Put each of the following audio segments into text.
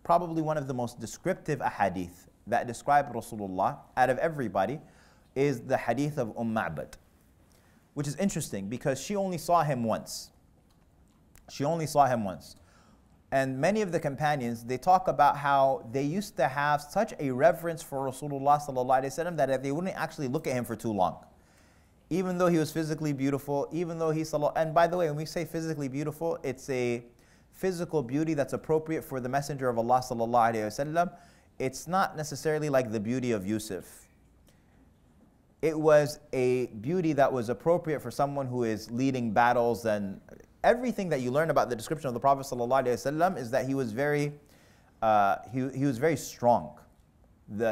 probably one of the most descriptive ahadith that describe Rasulullah out of everybody is the hadith of Ma'bad, which is interesting because she only saw him once. She only saw him once. And many of the companions, they talk about how they used to have such a reverence for Rasulullah sallallahu alaihi wasallam that they wouldn't actually look at him for too long. Even though he was physically beautiful, even though and by the way, when we say physically beautiful, it's a physical beauty that's appropriate for the Messenger of Allah sallallahu alaihi wasallam. It's not necessarily like the beauty of Yusuf. It was a beauty that was appropriate for someone who is leading battles, and everything that you learn about the description of the Prophet ﷺ is that he was very strong.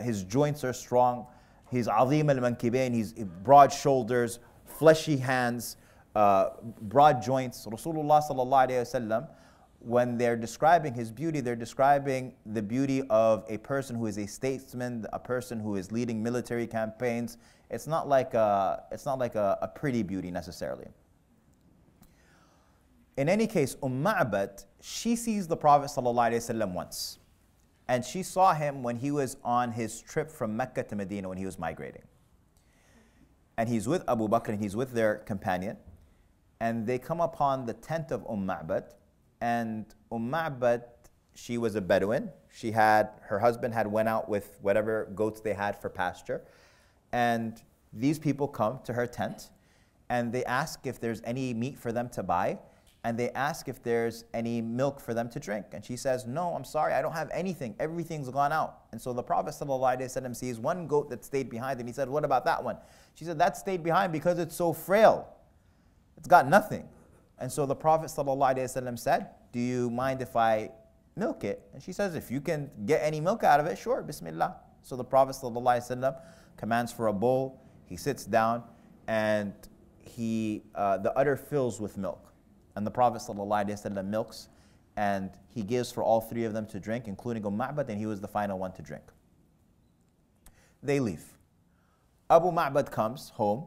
His joints are strong. He's azim al-mankibain. He's broad shoulders, fleshy hands, broad joints. Rasulullah ﷺ, when they're describing his beauty, they're describing the beauty of a person who is a statesman, a person who is leading military campaigns. It's not like a pretty beauty necessarily. In any case, Ma'bad, she sees the Prophet ﷺ once. And she saw him when he was on his trip from Mecca to Medina when he was migrating. And he's with Abu Bakr and he's with their companion. And they come upon the tent of Ma'bad. And Ma'bad, she was a Bedouin. Her husband had went out with whatever goats they had for pasture. And these people come to her tent and they ask if there's any meat for them to buy. And they ask if there's any milk for them to drink. And she says, no, I'm sorry, I don't have anything. Everything's gone out. And so the Prophet ﷺ sees one goat that stayed behind, and he said, what about that one? She said, that stayed behind because it's so frail. It's got nothing. And so the Prophet ﷺ said, do you mind if I milk it? And she says, if you can get any milk out of it, sure, bismillah. So the Prophet ﷺ commands for a bowl. He sits down, and the udder fills with milk. And the Prophet ﷺ milks, and he gives for all three of them to drink, including Ma'bad, and he was the final one to drink. They leave. Abu Ma'bad comes home,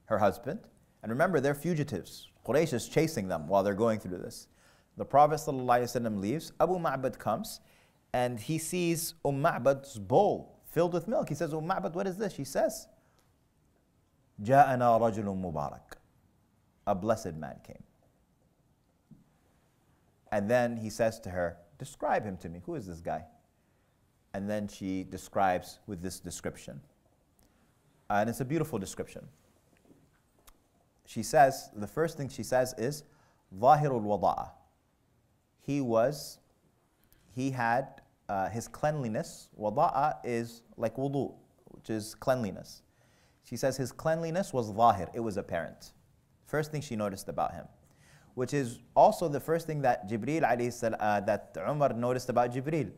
her husband, and remember, they're fugitives. Quraysh is chasing them while they're going through this. The Prophet ﷺ leaves. Abu Ma'bad comes, and he sees Ma'bad's bowl filled with milk. He says, Ma'bad, what is this? She says, جاءنا رجل مبارك. A blessed man came. And then he says to her, describe him to me. Who is this guy? And then she describes with this description. And it's a beautiful description. She says, the first thing she says is, ظاهر الوضاء. He had his cleanliness. Wada'a is like wudu, which is cleanliness. She says his cleanliness was ظاهر, it was apparent. First thing she noticed about him. Which is also the first thing that that Umar noticed about Jibreel.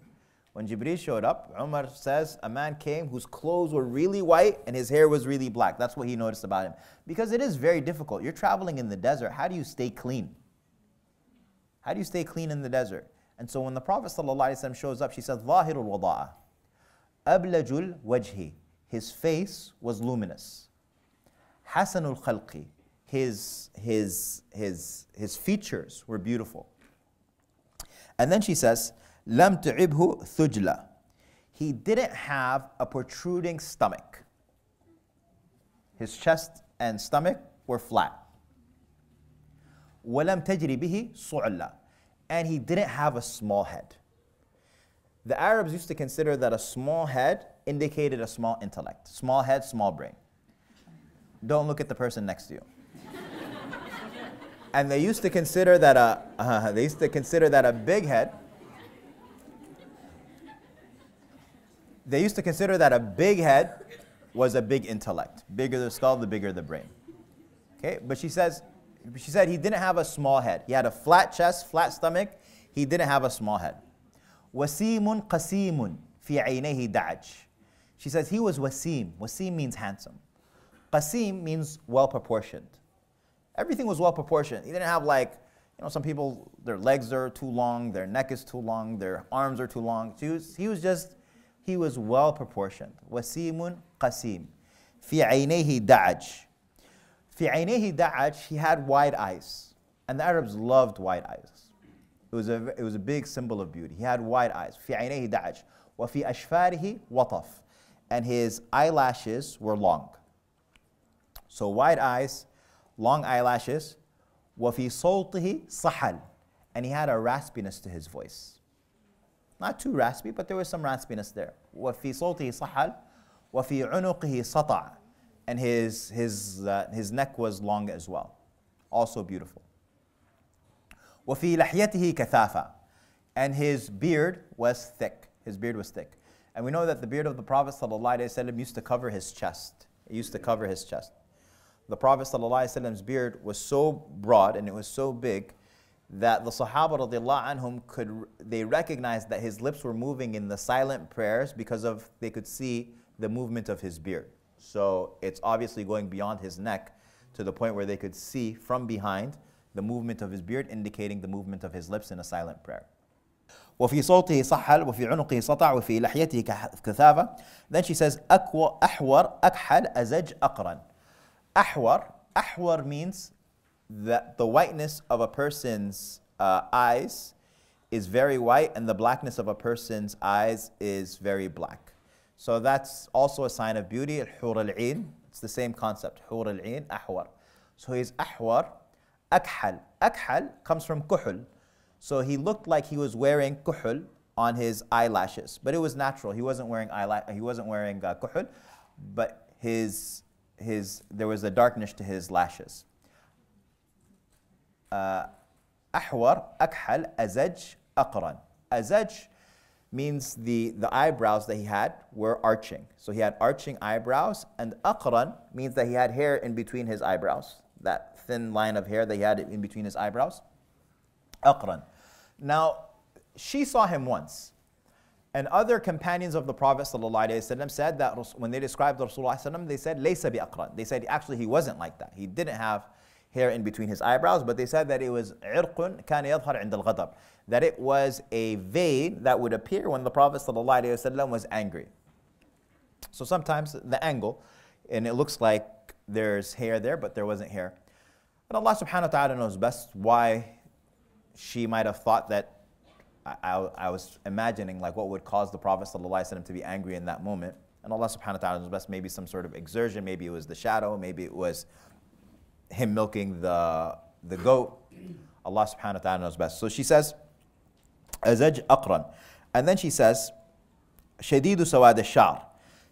When Jibreel showed up, Umar says a man came whose clothes were really white and his hair was really black. That's what he noticed about him. Because it is very difficult. You're traveling in the desert. How do you stay clean? How do you stay clean in the desert? And so when the Prophet ﷺ shows up, she says, ظاهر الوضاء أبلج الوجه. His face was luminous. حسن الخلق. His features were beautiful. And then she says, لم تعبه ثجلة. He didn't have a protruding stomach. His chest and stomach were flat. ولم تجري به صعلة. And he didn't have a small head. The Arabs used to consider that a small head indicated a small intellect. Small head, small brain. Don't look at the person next to you. And they used to consider that a big head. They used to consider that a big head was a big intellect. Bigger the skull, the bigger the brain. Okay, but she said he didn't have a small head. He had a flat chest, flat stomach. He didn't have a small head. وسيم قسيم في عينيه دعج. She says he was wasim. Wasim means handsome. Qasim means well proportioned. Everything was well proportioned. He didn't have some people, their legs are too long, their neck is too long, their arms are too long. He was well proportioned. Wasimun qasim. Fi عينيه da'aj. Fi عينيه da'aj, he had wide eyes. And the Arabs loved wide eyes. It was a big symbol of beauty. He had wide eyes. في عينيه دعج وفي أشفاره وطف. And his eyelashes were long. So wide eyes, long eyelashes. وفي صوته صحل. And he had a raspiness to his voice. Not too raspy, but there was some raspiness there. وفي صوته صحل وفي عنقه سطع. And his neck was long as well. Also beautiful. وفي لحيته كثافة. And his beard was thick. His beard was thick. And we know that the beard of the Prophet ﷺ used to cover his chest. It used to cover his chest. The Prophet ﷺ's beard was so broad and it was so big that the Sahaba radiallahu anhum they recognized that his lips were moving in the silent prayers because they could see the movement of his beard. So it's obviously going beyond his neck to the point where they could see from behind the movement of his beard, indicating the movement of his lips in a silent prayer. وفي صوته صحل وفي عنقه سطع وفي لحيته كثافة. Then she says أحور أكحل أزج أقرن. Ahwar means that the whiteness of a person's eyes is very white and the blackness of a person's eyes is very black. So that's also a sign of beauty. Al-Hur al-Ain, it's the same concept. Hur al-Ain, Ahwar. So he's Ahwar. Akhal. Akhal comes from kuhul. So he looked like he was wearing kuhul on his eyelashes, but it was natural. He wasn't wearing kuhul, but there was a darkness to his lashes. Ahwar, akhal, azaj, aqran. Azaj means the eyebrows that he had were arching. So he had arching eyebrows, and aqran means that he had hair in between his eyebrows. That thin line of hair that he had in between his eyebrows. Aqran. Now, she saw him once. And other companions of the Prophet ﷺ said that when they described Rasulullah, they said, Laysa bi aqran. They said, actually, he wasn't like that. He didn't have hair in between his eyebrows, but they said that it was irqun kana yadhhar inda al-ghadab. That it was a vein that would appear when the Prophet ﷺ was angry. So sometimes the angle, and it looks like there's hair there, but there wasn't hair. But Allah subhanahu wa ta'ala knows best why she might have thought that. I was imagining like what would cause the Prophet ﷺ to be angry in that moment. And Allah subhanahu wa ta'ala knows best, maybe some sort of exertion, maybe it was the shadow, maybe it was him milking the goat. Allah subhanahu wa ta'ala knows best. So she says, Azaj aqran. And then she says, Shadidu sawad al-sha'r.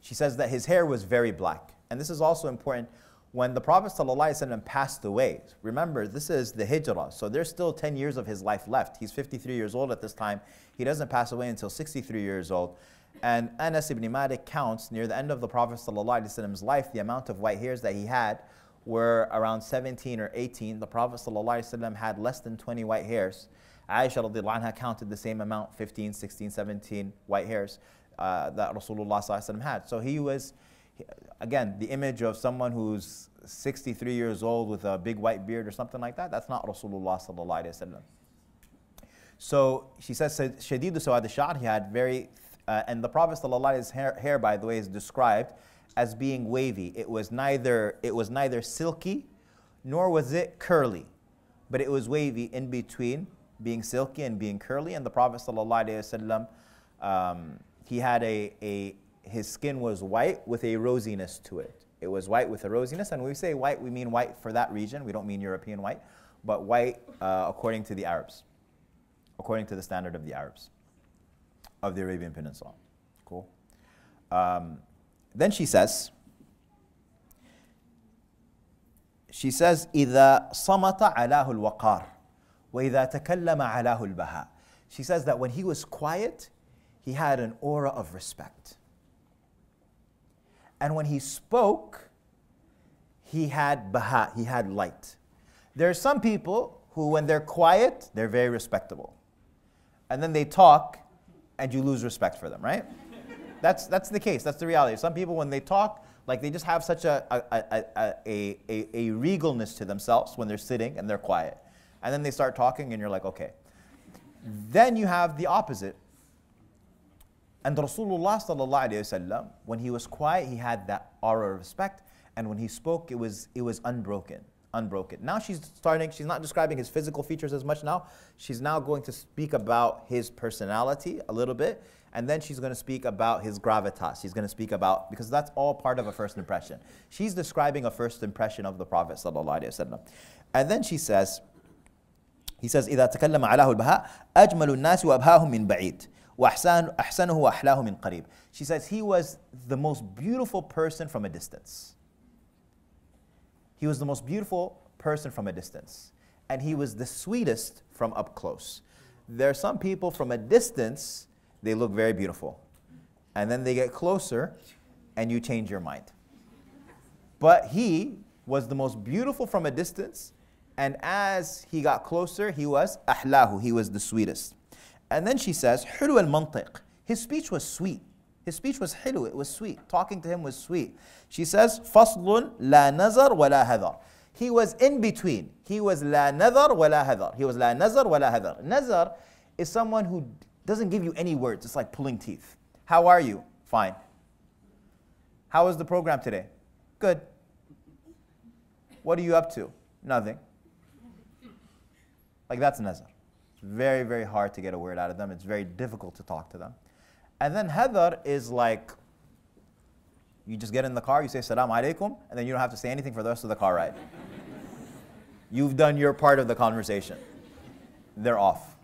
She says that his hair was very black. And this is also important. When the Prophet ﷺ passed away, remember, this is the hijrah, so there's still 10 years of his life left. He's 53 years old at this time. He doesn't pass away until 63 years old. And Anas ibn Malik counts near the end of the Prophet ﷺ's life, the amount of white hairs that he had were around 17 or 18. The Prophet ﷺ had less than 20 white hairs. Aisha radiallahu anha counted the same amount, 15, 16, 17 white hairs that Rasulullah ﷺ had. So he was, again, the image of someone who's 63 years old with a big white beard or something like that, that's not Rasulullah sallallahu alayhi wasallam. So she says, Shadidu sawad al-sha'r, he had very, and the Prophet sallallahu alayhi wasallam's hair, by the way, is described as being wavy. It was neither silky, nor was it curly, but it was wavy in between being silky and being curly. And the Prophet sallallahu alayhi wasallam, he had his skin was white with a rosiness to it. It was white with a rosiness, and when we say white, we mean white for that region. We don't mean European white, but white according to the Arabs, according to the standard of the Arabs, of the Arabian Peninsula. Cool. Then she says, إِذَا صَمَتَ عَلَاهُ الْوَقَارِ وَإِذَا تَكَلَّمَ عَلَاهُ الْبَهَاءِ. She says that when he was quiet, he had an aura of respect. And when he spoke, he had baha, he had light. There are some people who, when they're quiet, they're very respectable. And then they talk, and you lose respect for them, right? That's the case, that's the reality. Some people, when they talk, like they just have such a regalness to themselves when they're sitting and they're quiet. And then they start talking, and you're like, okay. Then you have the opposite. And Rasulullah sallallahu alayhi wa sallam, when he was quiet, he had that aura of respect, and when he spoke, it was unbroken. unbroken. Now she's not describing his physical features as much now. She's now going to speak about his personality a little bit, and then she's going to speak about his gravitas. She's going to speak about, because that's all part of a first impression. She's describing a first impression of the Prophet ﷺ. And then he says, إذا تكلم علاه البهاء أجمل الناس وأبهاهم من بعيد وأحسنه وأحلاه من قريب. She says he was the most beautiful person from a distance. He was the most beautiful person from a distance. And he was the sweetest from up close. There are some people from a distance, they look very beautiful. And then they get closer and you change your mind. But he was the most beautiful from a distance. And as he got closer, he was أحلاه, he was the sweetest. And then she says, حلو المنطق. His speech was sweet. His speech was حلو, it was sweet. Talking to him was sweet. She says, فصل لا نظر ولا هذر. He was in between. He was لا نظر ولا هذر. He was لا نظر ولا هذر. Nazar is someone who doesn't give you any words. It's like pulling teeth. How are you? Fine. How was the program today? Good. What are you up to? Nothing. Like that's nazar. It's very, very hard to get a word out of them. It's very difficult to talk to them. And then hadar is like, you just get in the car, you say salam alaikum, and then you don't have to say anything for the rest of the car ride. You've done your part of the conversation. They're off.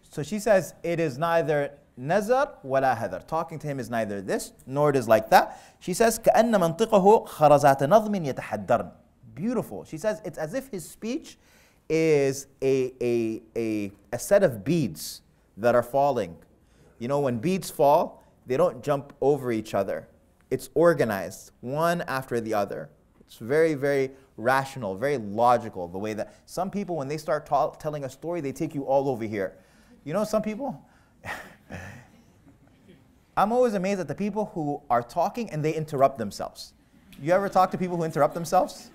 So she says, it is neither nazar wala hadar. Talking to him is neither this, nor it is like that. She says, كأن منطقه خرزات نظم يتحدرن. Beautiful. She says, it's as if his speech is a set of beads that are falling. You know, when beads fall, they don't jump over each other. It's organized, one after the other. It's very, very rational, very logical, the way that some people, when they start telling a story, they take you all over here. You know some people? I'm always amazed at the people who are talking and they interrupt themselves. You ever talk to people who interrupt themselves?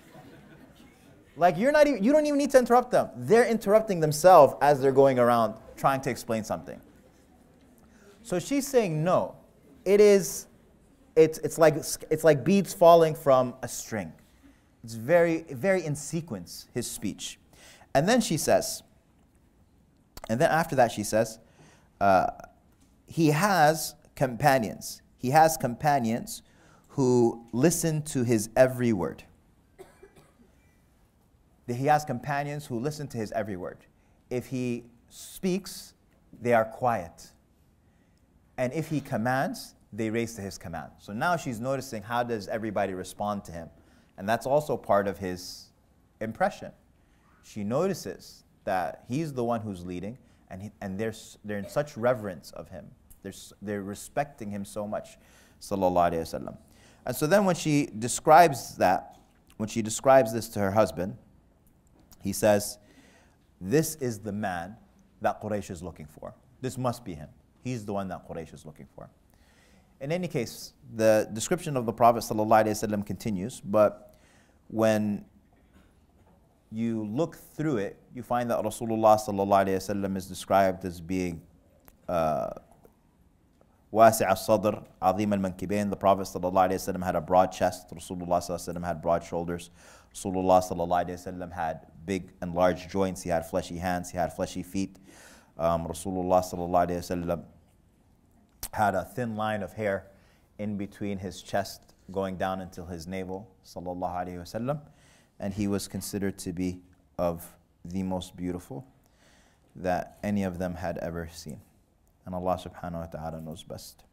Like you don't even need to interrupt them. They're interrupting themselves as they're going around trying to explain something. So she's saying no. It's like beads falling from a string. It's very, very in sequence, his speech. And then she says, and then after that she says, he has companions. He has companions who listen to his every word. He has companions who listen to his every word. If he speaks, they are quiet. And if he commands, they raise to his command. So now she's noticing how does everybody respond to him. And that's also part of his impression. She notices that he's the one who's leading, and they're in such reverence of him. They're respecting him so much, sallallahu alayhi wasallam. And so then when she describes that, when she describes this to her husband, he says, this is the man that Quraysh is looking for. This must be him. He's the one that Quraysh is looking for. In any case, the description of the Prophet ﷺ continues, but when you look through it, you find that Rasulullah ﷺ is described as being wasi' al-sadr, azim al-mankibain. The Prophet ﷺ had a broad chest. Rasulullah ﷺ had broad shoulders. Rasulullah ﷺ had big and large joints. He had fleshy hands. He had fleshy feet. Rasulullah ﷺ had a thin line of hair in between his chest going down until his navel, sallallahu alaihi wasallam, and he was considered to be of the most beautiful that any of them had ever seen. And Allah subhanahu wa ta'ala knows best.